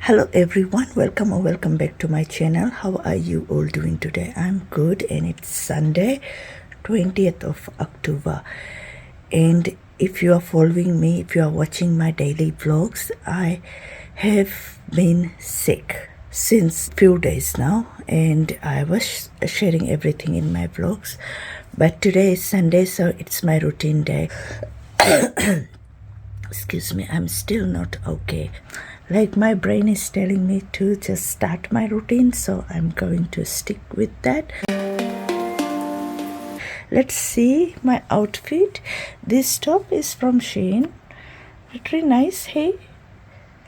Hello everyone, welcome or welcome back to my channel. How are you all doing today? I'm good, and it's Sunday 20th of October, and if you are following me, if you are watching my daily vlogs, I have been sick since few days now, and I was sharing everything in my vlogs, but today is Sunday, so it's my routine day. Excuse me, I'm still not okay. Like, my brain is telling me to just start my routine, so I'm going to stick with that. Let's see my outfit. This top is from Shein. Very nice, hey?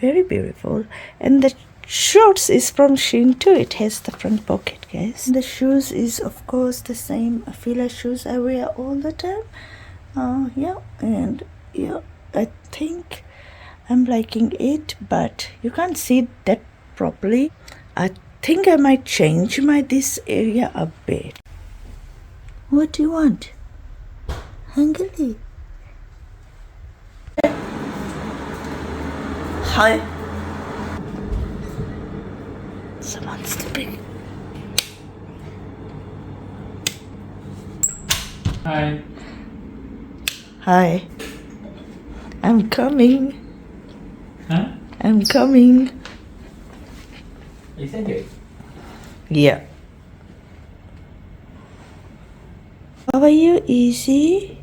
Very beautiful. And the shorts is from Shein too. It has the front pocket, guys. The shoes is, of course, the same Fila shoes I wear all the time. I think I'm liking it, but you can't see that properly. I think I might change this area a bit. What do you want? Hungry? Hi. Someone's sleeping. Hi. Hi. I'm coming. Huh? I'm coming. Is that it? Yeah. How are you, Easy?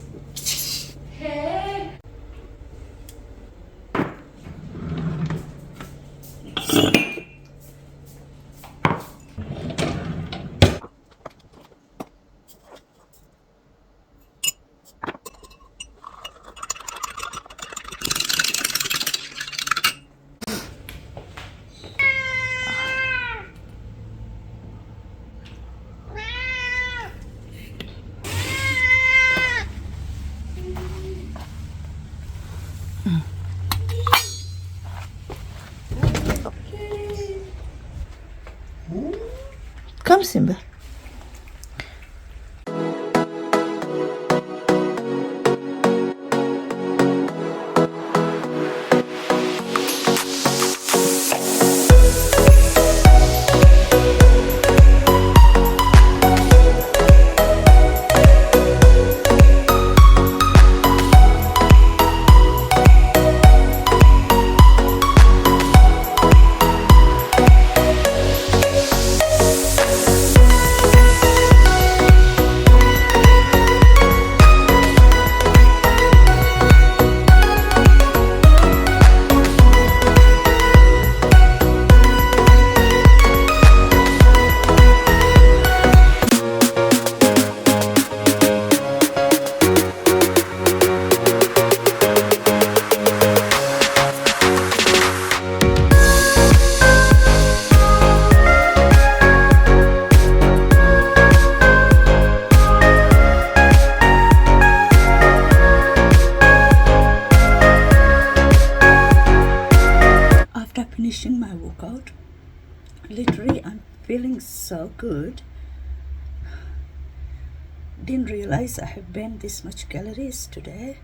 Hey. Come, Simba. Finishing my workout, literally I'm feeling so good. Didn't realize I have burned this much calories today.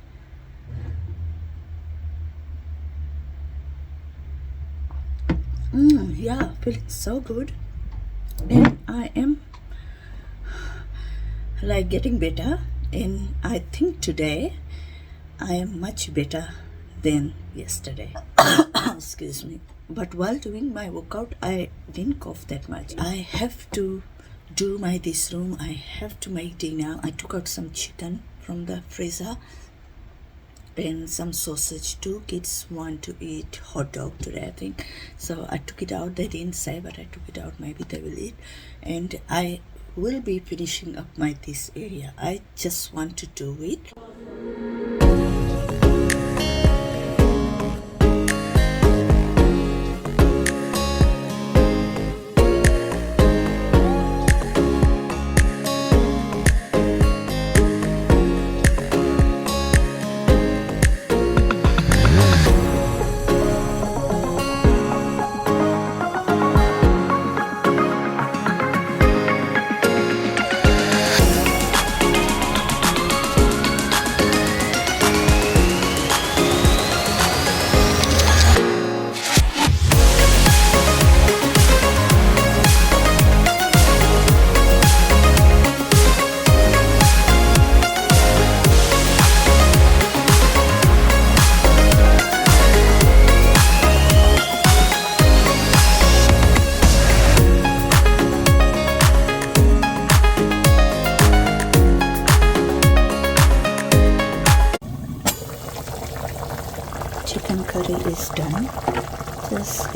Yeah, feeling so good, and I am like getting better, and I think today I am much better than yesterday. Excuse me. But while doing my workout, I didn't cough that much. I have to do this room. I have to make dinner. I took out some chicken from the freezer and some sausage too. Kids want to eat hot dog today, I think. So I took it out. They didn't say, but I took it out. Maybe they will eat. And I will be finishing up this area. I just want to do it.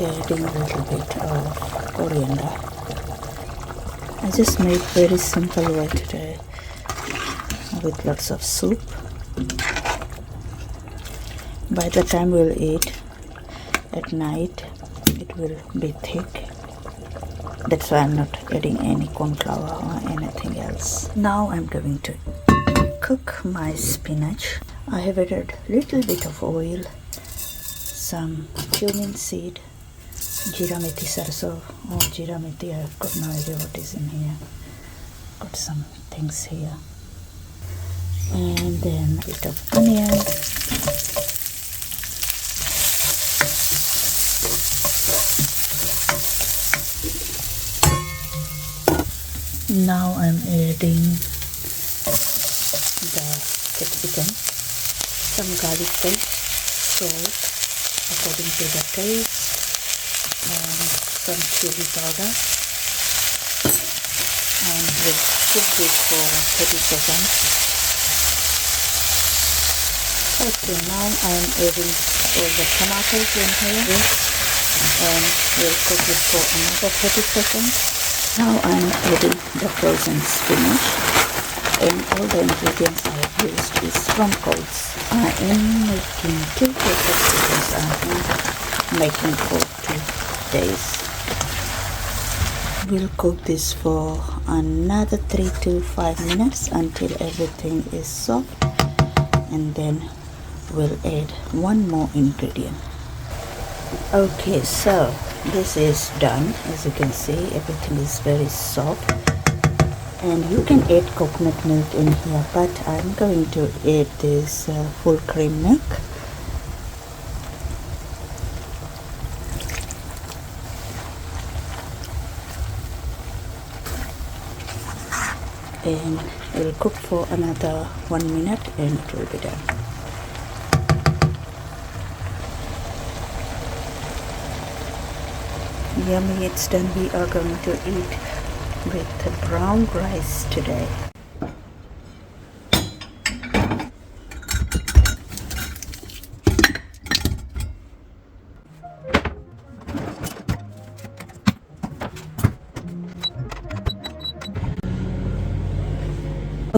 adding a little bit of coriander. I just made very simple way today with lots of soup. By the time we'll eat at night, it will be thick. That's why I'm not adding any corn flour or anything else. Now I'm going to cook my spinach. I have added little bit of oil, some cumin seed, jeera methi sarso or jeera methi. I've got no idea what is in here. Got some things here, and then a bit of onion. Now I'm adding the capsicum, some garlic paste, salt according to the taste, and some chili powder, and we'll cook this for 30 seconds. Okay, now I'm adding all the tomatoes in here, and we'll cook it for another 30 seconds. Now I'm adding the frozen spinach, and all the ingredients I have used is from Coles. I am making 2 packets because I am making for 2 days. We'll cook this for another 3 to 5 minutes until everything is soft, and then we'll add one more ingredient. Okay, so this is done. As you can see, everything is very soft, and you can add coconut milk in here, but I'm going to add this full cream milk. And we'll cook for another 1 minute and it will be done. Yummy, it's done. We are going to eat with brown rice today.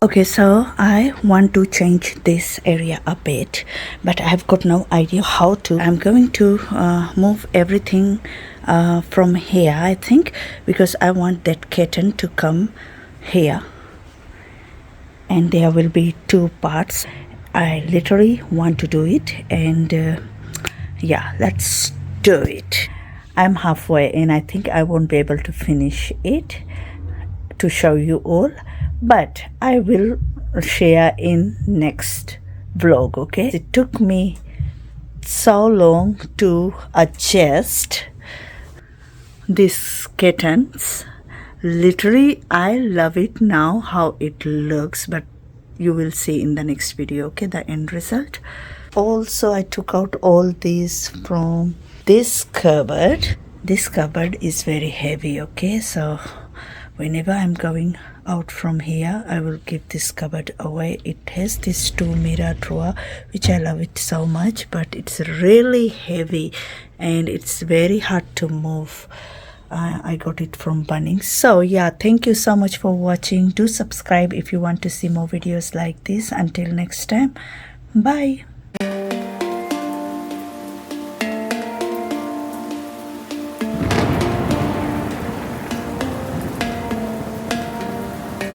Okay, so I want to change this area a bit, but I've got no idea how to. I'm going to move everything from here, I think, because I want that curtain to come here, and there will be 2 parts. I literally want to do it, and yeah, let's do it. I'm halfway and I think I won't be able to finish it to show you all, but I will share in next vlog. Okay, it took me so long to adjust these curtains. Literally, I love it now how it looks, but you will see in the next video, okay, the end result. Also, I took out all these from this cupboard. This cupboard is very heavy, okay, so whenever I'm going out from here, I will give this cupboard away. It has this 2 mirror drawer, which I love it so much, but it's really heavy and it's very hard to move. I got it from Bunnings. So yeah, thank you so much for watching. Do subscribe if you want to see more videos like this. Until next time, bye.